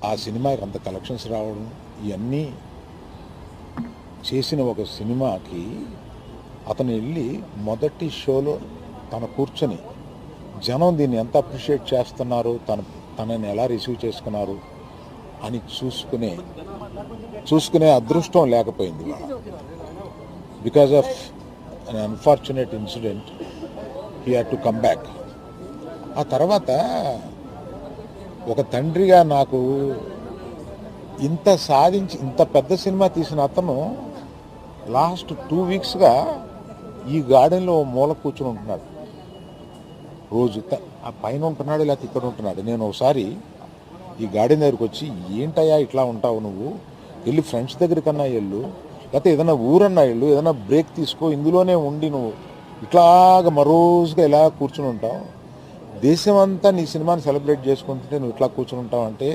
ఆ సినిమాకి అంత కలెక్షన్స్ రావడం ఇవన్నీ చేసిన ఒక సినిమాకి అతను వెళ్ళి మొదటి షోలో తను కూర్చొని జనం దీన్ని ఎంత అప్రిషియేట్ చేస్తున్నారు, తనని ఎలా రిసీవ్ చేసుకున్నారు అని చూసుకునే అదృష్టం లేకపోయింది. Because of an unfortunate incident he had to come back. ఆ తర్వాత ఒక తండ్రిగా నాకు ఇంత సాధించి ఇంత పెద్ద సినిమా తీసిన అతను లాస్ట్ 2 వీక్స్గా ఈ గార్డెన్లో మూల కూర్చుని ఉంటున్నాడు. రోజు ఆ పైన ఉంటున్నాడు, లేకపోతే ఇక్కడ ఉంటున్నాడు. నేను ఒకసారి ఈ గార్డెన్ దగ్గరికి వచ్చి, ఏంటయ్యా ఇట్లా ఉంటావు నువ్వు, వెళ్ళి ఫ్రెండ్స్ దగ్గర కన్నా వెళ్ళు, లేకపోతే ఏదైనా ఊరన్నా వెళ్ళు, ఏదైనా బ్రేక్ తీసుకో, ఇందులోనే ఉండి నువ్వు ఇట్లాగ మరోజుగా ఇలా కూర్చుని ఉంటావు, దేశం అంతా నీ సినిమాని సెలబ్రేట్ చేసుకుంటుంటే నువ్వు ఇట్లా కూర్చుని ఉంటావు అంటే